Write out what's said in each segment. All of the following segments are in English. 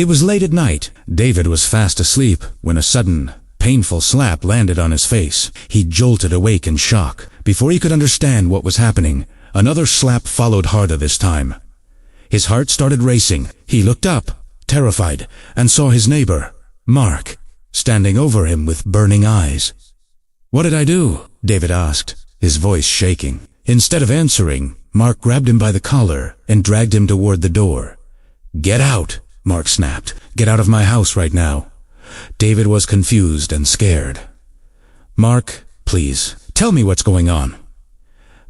It was late at night. David was fast asleep when a sudden, painful slap landed on his face. He jolted awake in shock. Before he could understand what was happening, another slap followed harder this time. His heart started racing. He looked up, terrified, and saw his neighbor, Mark, standing over him with burning eyes. "What did I do?" David asked, his voice shaking. Instead of answering, Mark grabbed him by the collar and dragged him toward the door. "Get out," Mark snapped. "Get out of my house right now." David was confused and scared. "Mark, please, tell me what's going on."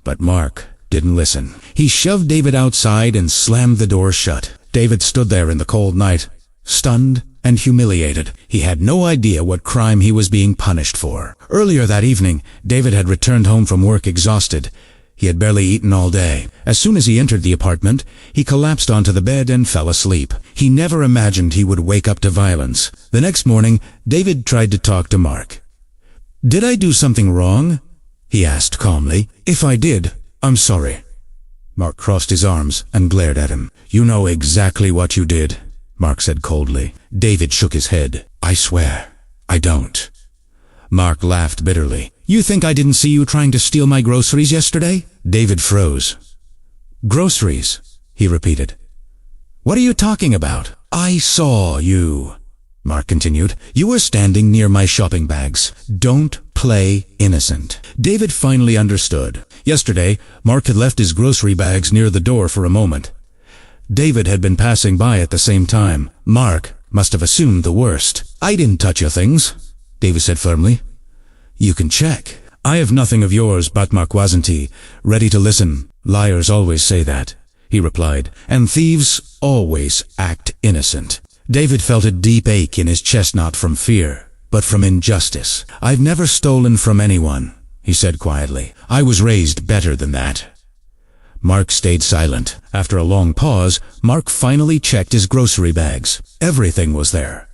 But Mark didn't listen. He shoved David outside and slammed the door shut. David stood there in the cold night, stunned and humiliated. He had no idea what crime he was being punished for. Earlier that evening, David had returned home from work exhausted. He had barely eaten all day. As soon as he entered the apartment, he collapsed onto the bed and fell asleep. He never imagined he would wake up to violence. The next morning, David tried to talk to Mark. "Did I do something wrong?" he asked calmly. "If I did, I'm sorry." Mark crossed his arms and glared at him. "You know exactly what you did," Mark said coldly. David shook his head. "I swear, I don't." Mark laughed bitterly. "You think I didn't see you trying to steal my groceries yesterday?" David froze. "Groceries?" he repeated. "What are you talking about?" "I saw you," Mark continued. "You were standing near my shopping bags. Don't play innocent." David finally understood. Yesterday, Mark had left his grocery bags near the door for a moment. David had been passing by at the same time. Mark must have assumed the worst. "I didn't touch your things," David said firmly. "You can check." "I have nothing of yours," but Mark wasn't ready to listen. "Liars always say that," he replied, "and thieves always act innocent." David felt a deep ache in his chest, not from fear, but from injustice. "I've never stolen from anyone," he said quietly. "I was raised better than that." Mark stayed silent. After a long pause, Mark finally checked his grocery bags. Everything was there.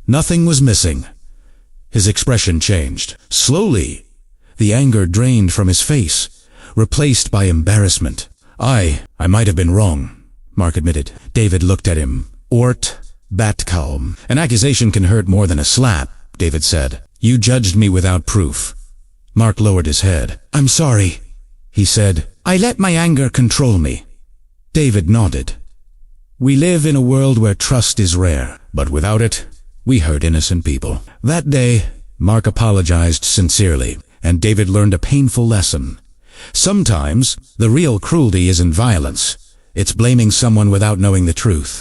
Nothing was missing. His expression changed. Slowly, the anger drained from his face, replaced by embarrassment. I might have been wrong," Mark admitted. David looked at him. "Ort Batkalm. An accusation can hurt more than a slap," David said. "You judged me without proof." Mark lowered his head. "I'm sorry," he said. "I let my anger control me." David nodded. "We live in a world where trust is rare, but without it, we hurt innocent people." That day, Mark apologized sincerely, and David learned a painful lesson. Sometimes, the real cruelty isn't violence. It's blaming someone without knowing the truth.